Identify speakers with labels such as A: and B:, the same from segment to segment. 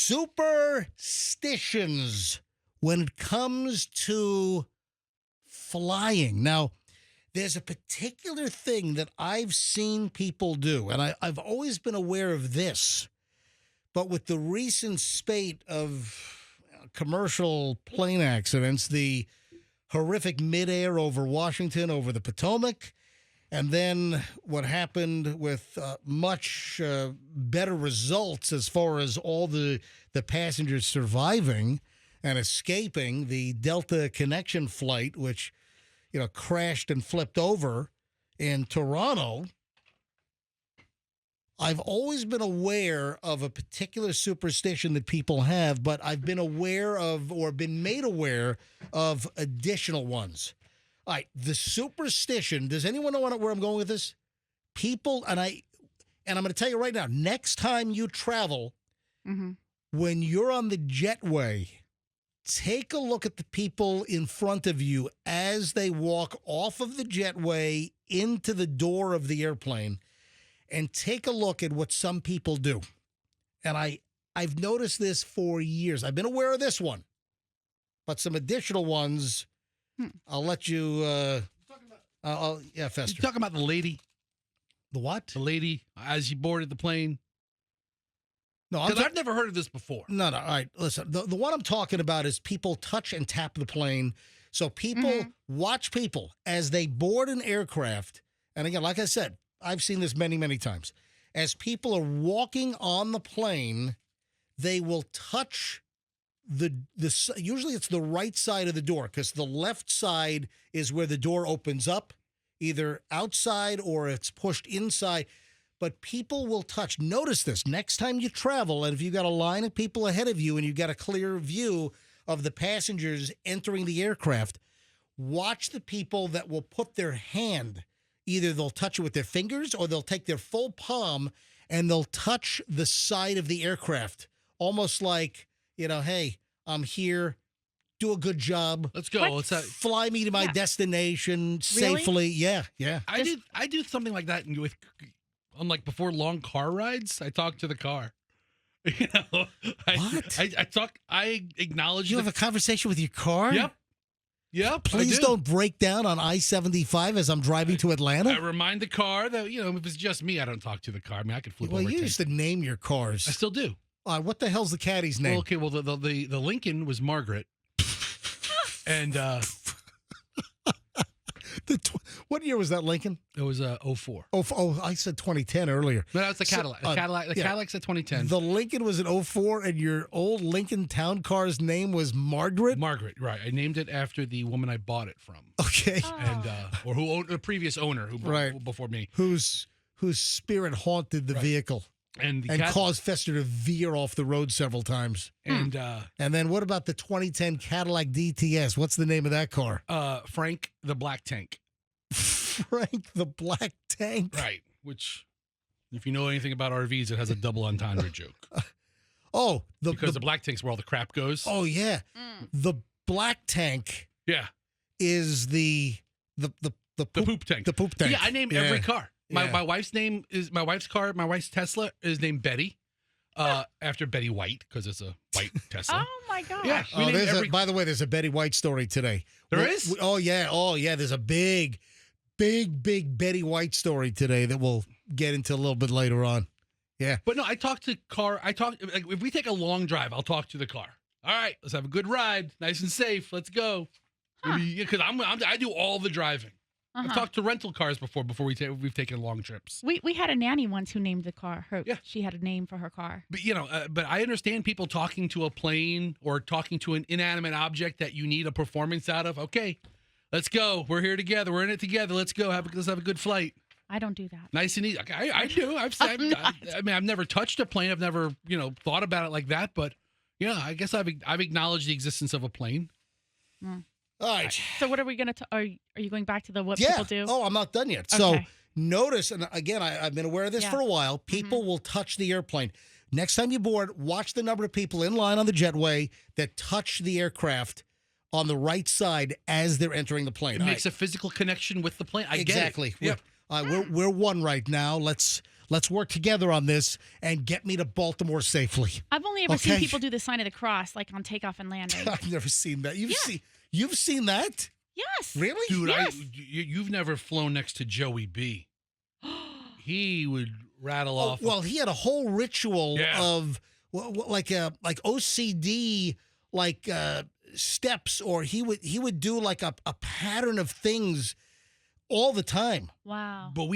A: Superstitions when it comes to flying. Now, there's a particular thing that I've seen people do, and I've always been aware of this, but with the recent spate of commercial plane accidents, the horrific midair over Washington, over the Potomac, and then what happened with much better results as far as all the passengers surviving and escaping, the Delta Connection flight, which crashed and flipped over in Toronto. I've always been aware of a particular superstition that people have, but I've been aware of or been made aware of additional ones. All right, the superstition, does anyone know where I'm going with this? People, and I'm going to tell you right now, next time you travel, when you're on the jetway, take a look at the people in front of you as they walk off of the jetway into the door of the airplane, and take a look at what some people do. And I've noticed this for years. I've been aware of this one, but some additional ones, I'll let you. Fester.
B: You talking about the lady?
A: The what?
B: The lady as you boarded the plane.
A: No,
B: I've never heard of this before.
A: No. All right, listen. The one I'm talking about is people touch and tap the plane. So people watch people as they board an aircraft. And again, like I said, I've seen this many, many times. As people are walking on the plane, they will touch the usually it's the right side of the door, because the left side is where the door opens up, either outside or it's pushed inside. But people will touch. Notice this next time you travel, and if you've got a line of people ahead of you and you've got a clear view of the passengers entering the aircraft, watch the people that will put their hand. Either they'll touch it with their fingers or they'll take their full palm and they'll touch the side of the aircraft. Almost like, hey, I'm here. Do a good job.
B: Let's go.
A: Fly me to my destination safely. Yeah.
B: I do something like that with, unlike before long car rides, I talk to the car.
A: What?
B: I acknowledge.
A: You have a conversation with your car?
B: Yep.
A: Please don't break down on I-75 as I'm driving to Atlanta.
B: I remind the car that, if it's just me, I don't talk to the car. I mean, I could flip over.
A: Well, you used to name your cars.
B: I still do.
A: What the hell's the caddy's name?
B: Well, the Lincoln was Margaret. And
A: what year was that Lincoln?
B: It was 04.
A: Oh, I said 2010 earlier.
B: No, that's the Cadillac. The Cadillac's at 2010.
A: The Lincoln was in 04, and your old Lincoln Town Car's name was Margaret?
B: Margaret, right. I named it after the woman I bought it from.
A: Okay.
B: And or who owned the previous owner who before me.
A: Whose spirit haunted the vehicle.
B: And
A: caused Fester to veer off the road several times.
B: And
A: then what about the 2010 Cadillac DTS? What's the name of that car?
B: Frank the Black Tank.
A: Frank the Black Tank.
B: Right. Which, if you know anything about RVs, it has a double entendre joke.
A: Because
B: the Black Tank's where all the crap goes.
A: Oh, yeah. The Black Tank is the
B: poop tank.
A: The poop tank.
B: Yeah, I name every car. My wife's car, my wife's Tesla is named Betty, after Betty White, because it's a white Tesla.
C: Oh my gosh!
B: Yeah.
A: By the way, there's a Betty White story today.
B: There is?
A: Oh yeah. There's a big Betty White story today that we'll get into a little bit later on. Yeah.
B: But no, if we take a long drive, I'll talk to the car. All right, let's have a good ride, nice and safe. Let's go. Because I do all the driving. I've talked to rental cars before we've taken long trips.
C: We had a nanny once who named the car. She had a name for her car.
B: But but I understand people talking to a plane or talking to an inanimate object that you need a performance out of. Okay, let's go. We're here together. We're in it together. Let's go. Let's have a good flight.
C: I don't do that.
B: Nice and easy. I do. I've never touched a plane. I've never thought about it like that. But I guess I've acknowledged the existence of a plane.
A: All right.
C: So what are we going to are you going back to the what people do?
A: Oh, I'm not done yet.
C: Okay.
A: So notice, and again, I've been aware of this for a while, people will touch the airplane. Next time you board, watch the number of people in line on the jetway that touch the aircraft on the right side as they're entering the plane.
B: It makes a physical connection with the plane. I
A: exactly.
B: Get it. Yep.
A: We're one right now. Let's Let's work together on this and get me to Baltimore safely.
C: I've only ever seen
A: Okay.
C: people do the sign of the cross, like on takeoff and landing.
A: I've never seen that. You've
C: Yeah.
A: seen that?
C: Yes.
A: Really?
B: Dude,
C: Yes.
B: you've never flown next to Joey B. He would rattle off.
A: Well, he had a whole ritual
B: Yeah.
A: of like OCD steps, or he would do like a pattern of things all the time.
C: Wow.
B: But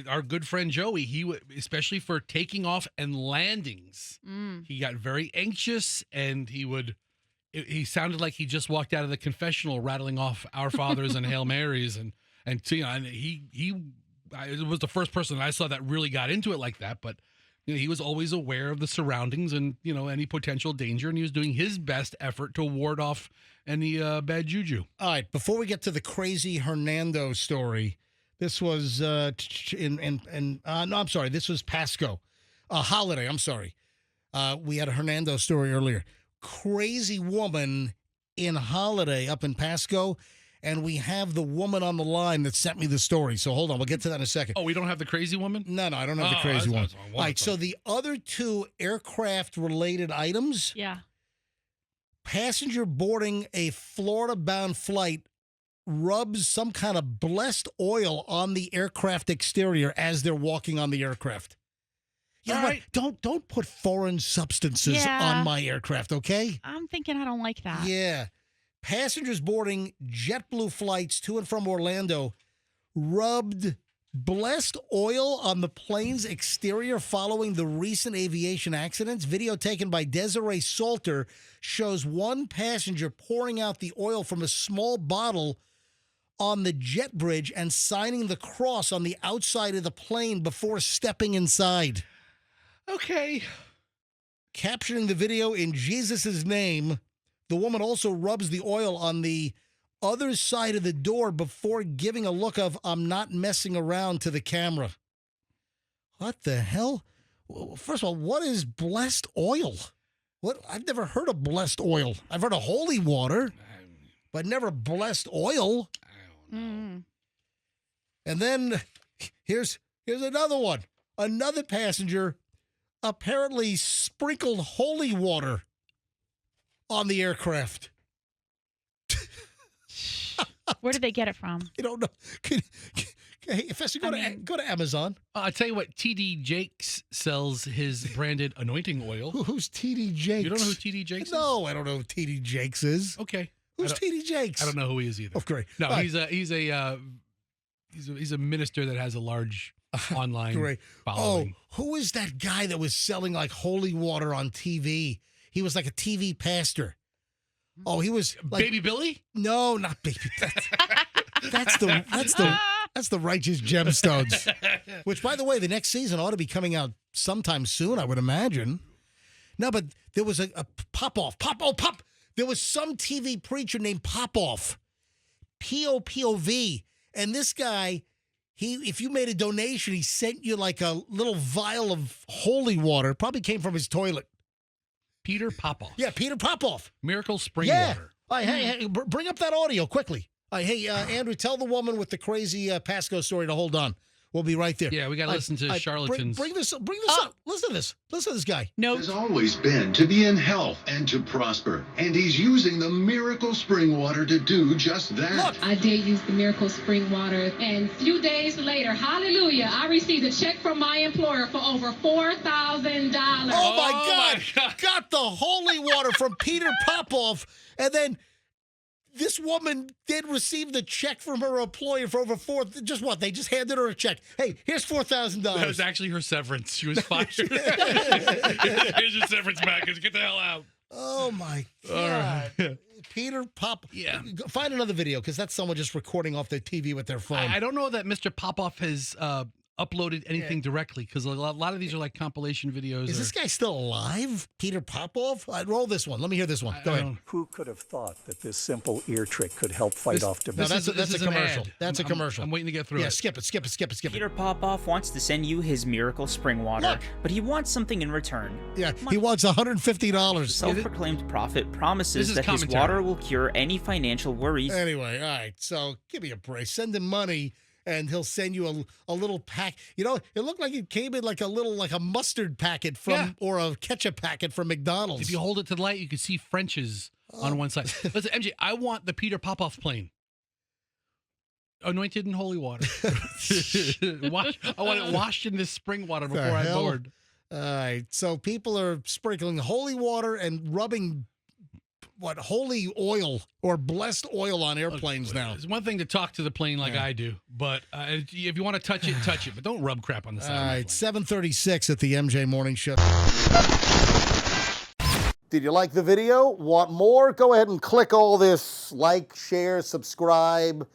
B: our good friend Joey, he would, especially for taking off and landings, he got very anxious, and he sounded like he just walked out of the confessional, rattling off Our Fathers and Hail Marys, and he was the first person I saw that really got into it like that. But he was always aware of the surroundings and any potential danger, and he was doing his best effort to ward off any bad juju.
A: All right, before we get to the crazy Hernando story, this was no, I'm sorry, this was Pasco, Holiday. I'm sorry, we had a Hernando story earlier. Crazy woman in Holiday up in Pasco, and we have the woman on the line that sent me the story. So hold on, we'll get to that in a second.
B: Oh, we don't have the crazy woman?
A: No, I don't have the crazy one.
B: that's what I
A: All right, so the other two aircraft-related items.
C: Yeah.
A: Passenger boarding a Florida-bound flight rubs some kind of blessed oil on the aircraft exterior as they're walking on the aircraft. You know
B: All
A: what? Don't put foreign substances on my aircraft, okay?
C: I'm thinking I don't like that.
A: Yeah. Passengers boarding JetBlue flights to and from Orlando rubbed blessed oil on the plane's exterior following the recent aviation accidents. Video taken by Desiree Salter shows one passenger pouring out the oil from a small bottle on the jet bridge and signing the cross on the outside of the plane before stepping inside.
B: Okay.
A: Capturing the video in Jesus' name, the woman also rubs the oil on the other side of the door before giving a look of "I'm not messing around" to the camera. What the hell? First of all, what is blessed oil? What? I've never heard of blessed oil. I've heard of holy water, but never blessed oil.
B: I don't know.
A: And then here's another one. Another passenger apparently sprinkled holy water on the aircraft.
C: Where did they get it from?
A: I don't know. Hey, Fessy, go to Amazon.
B: I'll tell you what, TD Jakes sells his branded anointing oil.
A: Who's TD Jakes?
B: You don't know who TD Jakes is?
A: No, I don't know who TD Jakes is.
B: Okay.
A: Who's TD Jakes?
B: I don't know who he is either.
A: Oh, great.
B: No,
A: All right.
B: he's a minister that has a large online
A: Great.
B: following.
A: Oh, who is that guy that was selling like holy water on TV? He was like a TV pastor. Oh, he was like,
B: Baby Billy?
A: No, not Baby. That's the Righteous Gemstones. Which, by the way, the next season ought to be coming out sometime soon, I would imagine. No, but there was a Pop. There was some TV preacher named Popoff, Popov, and this guy, if you made a donation, he sent you like a little vial of holy water. It probably came from his toilet.
B: Peter Popoff.
A: Yeah, Peter Popoff.
B: Miracle Spring
A: Yeah.
B: Water.
A: All right, hey, bring up that audio quickly. All right, hey, Andrew, tell the woman with the crazy Pasco story to hold on. We'll be right there.
B: Yeah, we got to listen to charlatans.
A: Bring this up. Listen to this. Listen to this guy.
C: Nope.
D: Has always been to be in health and to prosper. And he's using the miracle spring water to do just that.
A: Look.
E: I did use the miracle spring water, and a few days later, hallelujah, I received a check from my employer for over $4,000.
A: Oh, my God. Got the holy water from Peter Popoff. And then this woman did receive the check from her employer for over they just handed her a check. Hey, here's $4,000.
B: That was actually her severance. She was fired. Here's your severance package. Get the hell out.
A: Oh, my
B: All
A: God.
B: right.
A: Peter Popoff.
B: Yeah.
A: Find another video, because that's someone just recording off their TV with their phone.
B: I don't know that Mr. Popoff has uploaded anything directly, because a lot of these are like compilation videos.
A: Is this guy still alive? Peter Popoff? Roll this one. Let me hear this one. Go ahead.
F: Who could have thought that this simple ear trick could help fight off
A: No,
F: depression?
A: that's a
B: an
A: commercial.
B: ad.
A: That's a commercial.
B: I'm waiting to get through
A: Yeah,
B: it.
A: skip it.
G: Peter Popoff wants to send you his miracle spring water,
A: Look.
G: but he wants something in return.
A: Yeah, he wants $150.
G: Self-proclaimed prophet promises
B: This is
G: that his
B: commentary.
G: water will cure any financial worries.
A: Anyway, all right. So give me a break. Send him money, and he'll send you a little pack. You know, it looked like it came in like a mustard packet from or a ketchup packet from McDonald's.
B: If you hold it to the light, you can see French's on one side. Listen, MJ, I want the Peter Popoff plane. Anointed in holy water. I want it washed in this spring water before I board.
A: All right. So people are sprinkling holy water and rubbing holy oil or blessed oil on airplanes now.
B: It's one thing to talk to the plane like I do, but if you want to touch it, touch it. But don't rub crap on the side.
A: All
B: of the
A: right.
B: plane.
A: 7:36 at the MJ Morning Show. Did you like the video? Want more? Go ahead and click all this like, share, subscribe.